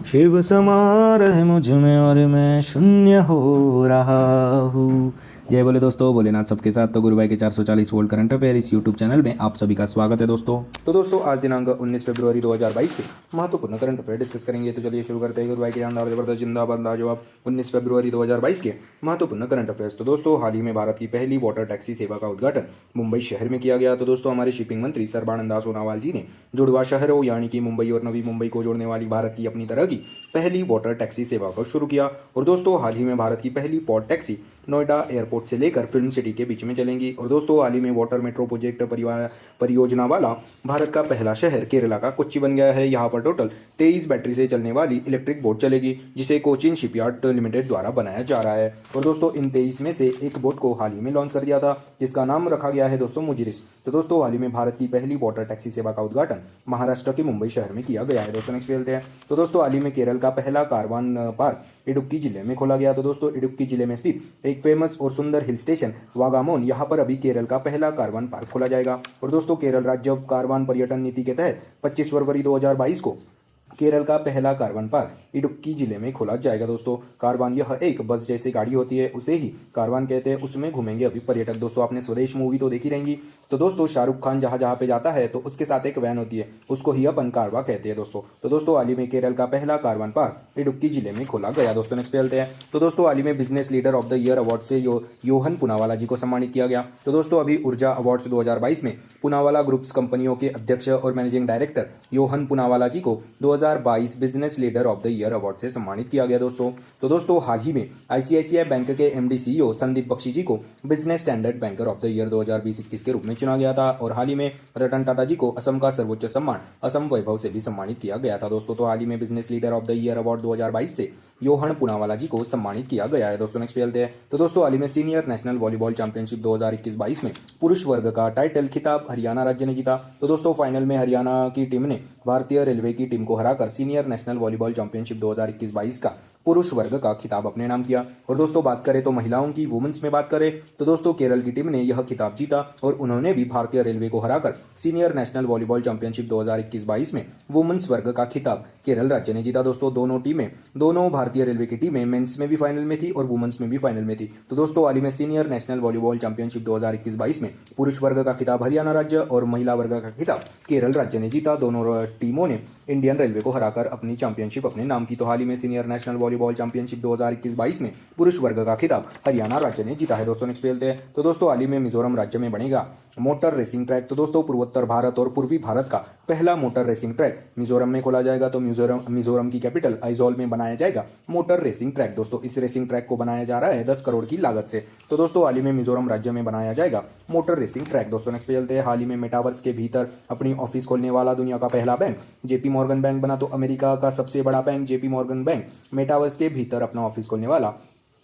शिव समा रहे मुझ में और मैं शून्य हो रहा हूँ। जय बोले दोस्तों, भोलेनाथ सबके साथ। तो गुरु भाई के 440 वोल्ट करंट अफेयर इस यूट्यूब चैनल में आप सभी का स्वागत है दोस्तों। तो दोस्तों आज दिनांक 19 फरवरी 2022 के महत्वपूर्ण करंट अफेयर डिस्कस करेंगे। तो चलिए शुरू करते हैं। गुरु भाई के शानदार जबरदस्त जिंदाबाद लाजवाब 19 फरवरी 2022 के महत्वपूर्ण करंट अफेयर्स। तो दोस्तों हाल ही में भारत की पहली वाटर टैक्सी सेवा का उद्घाटन मुंबई शहर में किया गया। तो दोस्तों हमारे शिपिंग मंत्री सर्बानंद सोनोवाल जी ने जुड़वा शहरों यानी कि मुंबई और नवी मुंबई को जोड़ने वाली भारत की अपनी तरह की पहली वाटर टैक्सी सेवा को शुरू किया। और दोस्तों हाल ही में भारत की पहली पॉड टैक्सी नोएडा एयरपोर्ट से लेकर फिल्म सिटी के बीच में चलेंगी। और दोस्तों हाल ही में वाटर मेट्रो प्रोजेक्ट परियोजना वाला भारत का पहला शहर केरला का कोच्चि बन गया है। यहाँ पर टोटल 23 बैटरी से चलने वाली इलेक्ट्रिक बोट चलेगी, जिसे कोचिन शिपयार्ड लिमिटेड द्वारा बनाया जा रहा है। और दोस्तों इन 23 में से एक बोट को हाल ही में लॉन्च कर दिया था, जिसका नाम रखा गया है दोस्तों मुजिरिस। तो दोस्तों हाल ही में भारत की पहली वाटर टैक्सी सेवा का उद्घाटन महाराष्ट्र के मुंबई शहर में किया गया है। दोस्तों नेक्स्ट खेलते हैं। तो दोस्तों हाल ही में केरल का पहला कारवान पार्क इडुक्की जिले में खोला गया। तो दोस्तों इडुक्की जिले में स्थित एक फेमस और सुंदर हिल स्टेशन वागामोन, यहाँ पर अभी केरल का पहला कारवान पार्क खोला जाएगा। और दोस्तों केरल राज्य कारवान पर्यटन नीति के तहत 25 फरवरी 2022 को केरल का पहला कारवान पार्क इडुक्की जिले में खोला जाएगा। दोस्तों कारवान यह एक बस जैसी गाड़ी होती है, उसे ही कारवान कहते हैं। उसमें घूमेंगे अभी पर्यटक। दोस्तों आपने स्वदेश मूवी तो देखी रहेंगी। तो दोस्तों शाहरुख खान जहां जहां पे जाता है तो उसके साथ एक वैन होती है, उसको ही अपन कारवा कहते हैं दोस्तों। तो दोस्तों हाल ही में केरल का पहला कारवान पार्क इडुक्की जिले में खोला गया। दोस्तों नेक्स्ट पे चलते हैं। तो दोस्तों हाल ही में business leader of the year award से योहन पुनावाला जी को सम्मानित किया गया। तो दोस्तों अभी ऊर्जा अवार्ड्स 2022 में पुनावाला ग्रुप्स कंपनियों के अध्यक्ष और मैनेजिंग डायरेक्टर योहन पुनावाला जी को 2022 business leader of the year award से सम्मानित किया गया दोस्तों। तो दोस्तों हाल ही में आईसीआईसीआई बैंक के एमडी सीईओ संदीप बख्शी जी को business standard banker of the year 2020-21 के रूप में चुना गया था। और हाल ही में रतन टाटा जी को असम का सर्वोच्च सम्मान असम वैभव से भी सम्मानित किया गया था दोस्तों। तो हाल ही में business leader of the year award 2022 से योहन पुनावाला जी को सम्मानित किया गया है। दोस्तों नेक्स्ट चलते हैं। तो दोस्तों हाल ही में सीनियर नेशनल वॉलीबॉल चैंपियनशिप 2021-22 में पुरुष वर्ग का टाइटल खिताब हरियाणा राज्य ने जीता। तो दोस्तों फाइनल में हरियाणा की टीम ने भारतीय रेलवे की टीम को हराकर सीनियर नेशनल वॉलीबॉल चैंपियनशिप 2021-22 का पुरुष वर्ग का खिताब अपने नाम किया। और दोस्तों बात करें तो महिलाओं की वुमेन्स में बात करें तो दोस्तों केरल की टीम ने यह खिताब जीता और उन्होंने भी भारतीय रेलवे को हराकर सीनियर नेशनल वॉलीबॉल चैंपियनशिप 2021-22 में वुमेन्स वर्ग का खिताब केरल राज्य ने जीता। दोस्तों दोनों भारतीय रेलवे की टीमें मेंस में भी फाइनल में थी और वुमेन्स में भी फाइनल में थी। तो दोस्तों हाल ही में सीनियर नेशनल वॉलीबॉल चैंपियनशिप 2021-22 में पुरुष वर्ग का खिताब हरियाणा राज्य और महिला वर्ग का खिताब केरल राज्य ने जीता। दोनों टीमों ने इंडियन रेलवे को हराकर अपनी चैंपियनशिप अपने नाम की। तो हाल ही में सीनियर नेशनल वॉलीबॉल चैंपियनशिप 2021-22 में पुरुष वर्ग का खिताब हरियाणा राज्य ने जीता है। दोस्तों नेक्स्ट खेलते हैं। तो दोस्तों हाल ही में मिजोरम राज्य में बनेगा मोटर रेसिंग ट्रैक। तो दोस्तों पूर्वोत्तर भारत और पूर्वी भारत का पहला मोटर रेसिंग ट्रैक मिजोरम में खोला जाएगा। तो मिजोरम की कैपिटल आइजोल में बनाया जाएगा मोटर रेसिंग ट्रैक। दोस्तों इस रेसिंग ट्रैक को बनाया जा रहा है 10 करोड़ की लागत से। तो दोस्तों हाल ही में मिजोरम राज्य में बनाया जाएगा मोटर रेसिंग ट्रैक। दोस्तों नेक्स्ट चलते हैं। हाल ही में मेटावर्स के भीतर अपनी ऑफिस खोलने वाला दुनिया का पहला बैंक जेपी मॉर्गन बैंक बना। तो अमेरिका का सबसे बड़ा bank JP Morgan bank metaverse के भीतर अपना ऑफिस खोलने वाला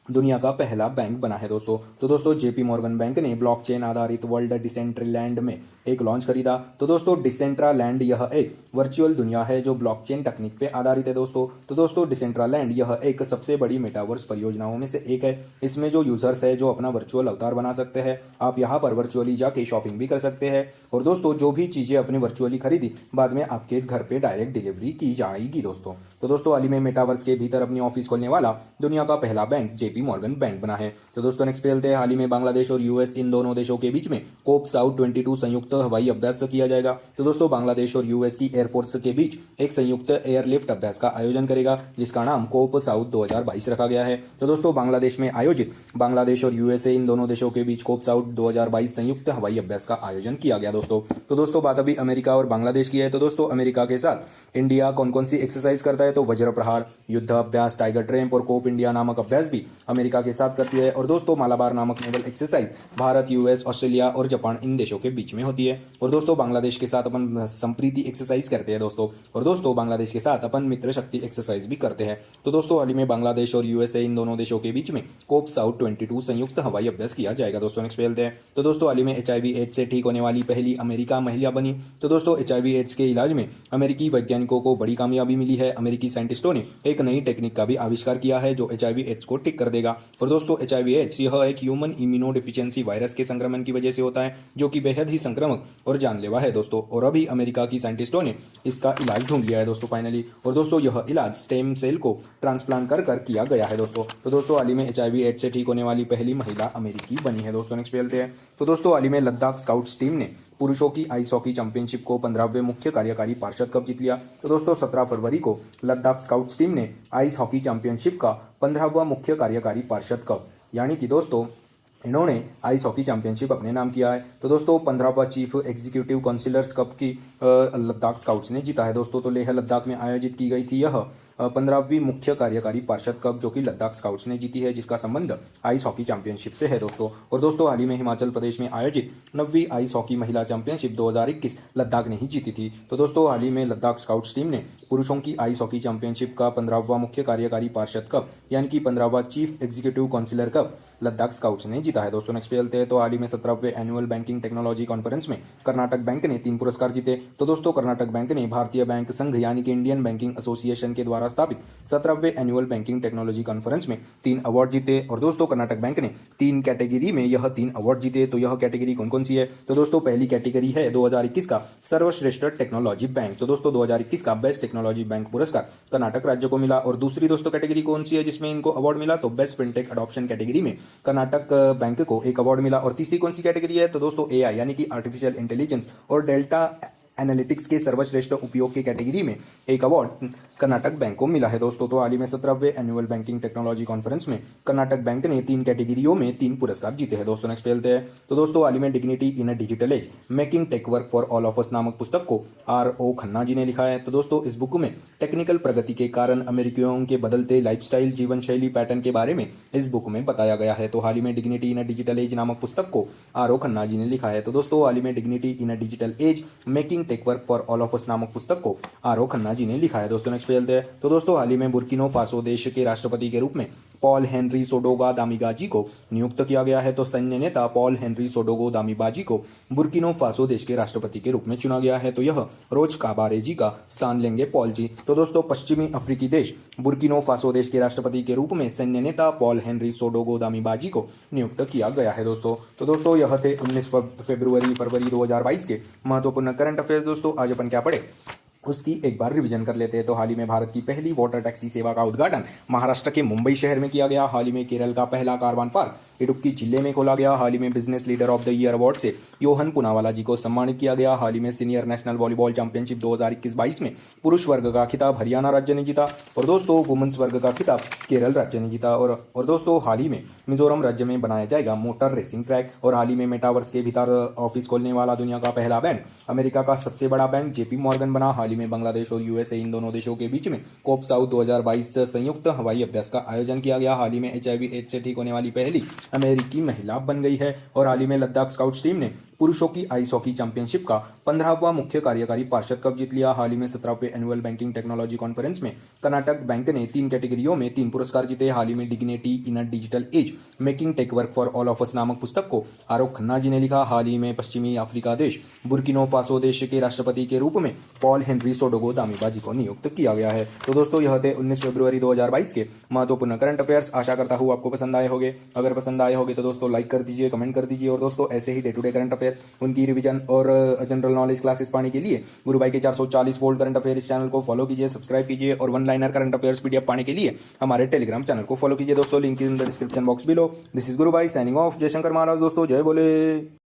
दुनिया का पहला बैंक बना है दोस्तों। तो दोस्तों जेपी मॉर्गन बैंक ने ब्लॉकचेन आधारित वर्ल्ड डिसेंट्रलैंड में एक लॉन्च खरीदा। तो दोस्तों डिसेंट्रालैंड यह एक वर्चुअल दुनिया है जो ब्लॉकचेन तकनीक पे आधारित है दोस्तों। तो दोस्तों डिसेंट्रालैंड यह एक सबसे बड़ी मेटावर्स परियोजनाओं में से एक है। इसमें जो यूजर्स है जो अपना वर्चुअल अवतार बना सकते हैं, आप यहाँ पर वर्चुअली जाके शॉपिंग भी कर सकते हैं। और दोस्तों जो भी चीजें अपनी वर्चुअली खरीदी बाद में आपके घर पे डायरेक्ट डिलीवरी की जाएगी दोस्तों। तो दोस्तों हाल ही में मेटावर्स के भीतर अपनी ऑफिस खोलने वाला दुनिया का पहला बैंक जेपी मॉर्गन बैंक बना है। तो दोस्तों नेक्स्ट चलते हैं। हाल ही में बांग्लादेश और यूएस इन दोनों देशों के बीच में कोप साउथ 22 संयुक्त हवाई अभ्यास किया जाएगा। तो दोस्तों बांग्लादेश और यूएस की एयरफोर्स के बीच एक संयुक्त एयरलिफ्ट अभ्यास का आयोजन करेगा, जिसका नाम कोप साउथ 2022 रखा गया है। तो दोस्तों बांग्लादेश में आयोजित बांग्लादेश और यूएसए इन दोनों देशों के बीच कोप साउथ 2022 संयुक्त हवाई अभ्यास का आयोजन किया गया दोस्तों। तो दोस्तों बात अभी अमेरिका और बांग्लादेश की है। तो दोस्तों अमेरिका के साथ इंडिया कौन कौन सी एक्सरसाइज करता है? तो वज्र प्रहार, युद्ध अभ्यास, टाइगर ट्रैम्प और कोप इंडिया नामक अभ्यास भी अमेरिका के साथ करती है। और दोस्तों मालाबार नामक naval exercise Bharat, US, Australia और जापान इन देशों के बीच में होती है। और दोस्तों बांग्लादेश के साथ अपन संप्रीति एक्सरसाइज करते हैं दोस्तों। और दोस्तों बांग्लादेश के साथ अपन मित्र शक्ति एक्सरसाइज भी करते हैं। तो दोस्तों हाल ही में बांग्लादेश और यूएसए इन दोनों देशों के बीच में कोप साउथ 22 संयुक्त हवाई अभ्यास किया जाएगा दोस्तों। नेक्स्ट चलते हैं। तो दोस्तों हाल ही में एचआईवी एड्स से ठीक होने वाली पहली अमेरिका महिला बनी। तो दोस्तों एचआईवी एड्स के इलाज में अमेरिकी वैज्ञानिकों को बड़ी कामयाबी मिली है। अमेरिकी साइंटिस्टों ने एक नई टेक्निक का भी आविष्कार किया है जो एचआईवी एड्स को ठीक कर देगा। और दोस्तों HIV एड्स यह एक ह्यूमन इम्यूनो डिफिशियंसी वायरस के संक्रमण की वजह से होता है, जो कि बेहद ही संक्रामक और जानलेवा है दोस्तों। और अभी अमेरिका की साइंटिस्टों ने इसका इलाज ढूंढ लिया है दोस्तों फाइनली। और दोस्तों यह इलाज स्टेम सेल को ट्रांसप्लांट कर कर किया गया है दोस्तों। तो दोस्तों हाल ही में HIV एड्स से ठीक होने वाली पहली महिला अमेरिकी बनी है दोस्तों। नेक्स्ट चलते हैं। तो दोस्तों हाल ही में लद्दाख स्काउट्स टीम ने पुरुषों की आइस हॉकी चैंपियनशिप को 15वें मुख्य कार्यकारी पार्षद कप जीत लिया। तो दोस्तों 17 फरवरी को लद्दाख स्काउट्स टीम ने आइस हॉकी चैंपियनशिप का 15वां मुख्य कार्यकारी पार्षद कप यानी कि दोस्तों इन्होंने आइस हॉकी चैंपियनशिप अपने नाम किया है। तो दोस्तों 15वां चीफ एग्जीक्यूटिव काउंसिलर्स कप की लद्दाख स्काउट्स ने जीता है दोस्तों। तो लेह लद्दाख में आयोजित की गई थी यह 15वीं मुख्य कार्यकारी पार्षद कप, जो कि लद्दाख स्काउट्स ने जीती है, जिसका संबंध आइस हॉकी चैंपियनशिप से है दोस्तों। और दोस्तों हाल ही में हिमाचल प्रदेश में आयोजित 9वीं आइस हॉकी महिला चैंपियनशिप 2021 लद्दाख ने ही जीती थी। तो दोस्तों हाल ही में लद्दाख स्काउट्स टीम ने पुरुषों की आइस हॉकी चैंपियनशिप का 15वां मुख्य कार्यकारी पार्षद कप यानी कि 15वां chief executive councillor cup Ladakh scouts ने जीता है दोस्तों। नेक्स्ट चलते हैं। तो हाल ही में 17वें एनुअल बैंकिंग टेक्नोलॉजी कॉन्फ्रेंस में कर्नाटक बैंक ने 3 पुरस्कार जीते। तो दोस्तों कर्नाटक बैंक ने भारतीय बैंक संघ यानी कि इंडियन बैंकिंग एसोसिएशन के द्वारा स्थापित 17वें एनुअल बैंकिंग टेक्नोलॉजी कॉन्फ्रेंस में 3 अवार्ड जीते। और दोस्तों कर्नाटक बैंक ने 3 कैटेगरी में यह 3 अवार्ड जीते। तो यह कैटेगरी कौन कौन सी है? तो दोस्तों पहली कैटेगरी है 2021 का सर्वश्रेष्ठ टेक्नोलॉजी बैंक। तो दोस्तों 2021 का बेस्ट टेक्नोलॉजी बैंक पुरस्कार कर्नाटक राज्य को मिला। और दूसरी दोस्तों कैटेगरी कौन सी है जिसमें इनको अवार्ड मिला? तो बेस्ट फिनटेक अडॉप्शन कैटेगरी में कर्नाटक बैंक को एक अवार्ड मिला। और तीसरी कौन सी कैटेगरी है? तो दोस्तों AI यानी कि आर्टिफिशियल इंटेलिजेंस और डेल्टा एनालिटिक्स के सर्वश्रेष्ठ उपयोग की कैटेगरी में एक अवार्ड कर्नाटक बैंक को मिला है दोस्तों। तो हाल ही में 17वें एनुअल बैंकिंग टेक्नोलॉजी कॉन्फ्रेंस में कर्नाटक बैंक ने 3 कैटेगरियों में 3 पुरस्कार जीते हैं दोस्तों। नेक्स्ट चलते हैं। तो दोस्तों हाल ही में dignity in a digital age making tech work for all of us नामक पुस्तक को RO खन्ना जी ने लिखा है। तो दोस्तों इस बुक में टेक्निकल प्रगति के कारण अमेरिकियों के बदलते लाइफस्टाइल जीवन शैली पैटर्न के बारे में इस बुक में बताया गया है। तो हाल ही में dignity in a digital as नामक पुस्तक को RO खन्ना जी ने लिखा है। तो दोस्तों हाल ही में dignity in a digital age making tech work for all of us नामक पुस्तक को RO खन्ना जी ने लिखा है दोस्तों। नेक्स्ट पे चलते हैं। तो दोस्तों हाल ही में बुर्किनो फासो देश के राष्ट्रपति के रूप में पॉल हेनरी सोडोगा दामिबाजी को नियुक्त किया गया है। तो सैन्य नेता पॉल हेनरी सोडोगो दामिबाजी को बुर्किनो फासो देश के राष्ट्रपति के रूप में चुना गया है। तो यह रोज काबारे जी का स्थान लेंगे पॉल जी। तो दोस्तों पश्चिमी अफ्रीकी देश बुर्किनो फासो देश के राष्ट्रपति के रूप में सैन्य नेता पॉल हेनरी सोडोगो दामिबाजी को नियुक्त किया गया है दोस्तों। तो दोस्तों यह थे 19 फरवरी 2022 के महत्वपूर्ण करंट अफेयर्स। दोस्तों आज अपन क्या पढ़े उसकी एक बार रिवीजन कर लेते हैं। तो हाल ही में भारत की पहली वाटर टैक्सी सेवा का उद्घाटन महाराष्ट्र के मुंबई शहर में किया गया। हाल ही में केरल का पहला कारवान पार्क इडुक्की जिले में खोला गया। हाल ही में business leader of the year award से योहन पुनावाला जी को सम्मानित किया गया। हाल ही में सीनियर नेशनल वॉलीबॉल चैंपियनशिप 2021-22 में पुरुष वर्ग का खिताब हरियाणा राज्य ने जीता। और दोस्तों वुमेन्स वर्ग का खिताब केरल राज्य ने जीता। और दोस्तों हाल ही में मिजोरम राज्य में बनाया जाएगा मोटर रेसिंग ट्रैक। और हाल ही में मेटावर्स के भीतर ऑफिस खोलने वाला दुनिया का पहला बैंक अमेरिका का सबसे बड़ा बैंक JP मॉर्गन बना। हाल ही में बांग्लादेश और USA इन दोनों देशों के बीच में कोप साउथ 2022 संयुक्त हवाई अभ्यास का आयोजन किया गया। हाल ही में HIV एड्स से ठीक होने वाली पहली अमेरिकी महिला बन गई है। और हाल ही में लद्दाख स्काउट्स टीम ने पुरुषों की आइस हॉकी चैंपियनशिप का 15वां मुख्य कार्यकारी पार्षद कप जीत लिया। हाल ही में 17वें एनुअल बैंकिंग टेक्नोलॉजी कॉन्फ्रेंस में कर्नाटक बैंक ने 3 कैटेगरियों में 3 पुरस्कार जीते। हाल ही में dignity in a digital age making tech work for all of us नामक पुस्तक को RO खन्ना जी ने लिखा। हाल ही में पश्चिमी अफ्रीका देश बुर्किनो फासो देश के राष्ट्रपति के रूप में पॉल हेनरी सोडोगो दामिबाजी को नियुक्त किया गया है। तो दोस्तों यह थे 19 फरवरी 2022 के महत्वपूर्ण करंट अफेयर्स। आशा करता हूँ आपको पसंद आए होंगे। अगर पसंद आए होंगे तो दोस्तों लाइक कर दीजिए, कमेंट कर दीजिए। और दोस्तों ऐसे ही day to day current affair उनकी रिवीजन और जनरल नॉलेज क्लासेस पाने के लिए गुरु भाई के 440 वोल्ट करंट अफेयर इस चैनल को फॉलो कीजिए, सब्सक्राइब कीजिए। और one liner current affairs PDF पाने के लिए हमारे टेलीग्राम चैनल को फॉलो कीजिए दोस्तों। Link in the description box below. This is गुरु भाई साइनिंग ऑफ। जय शंकर महाराज दोस्तों, जय बोले।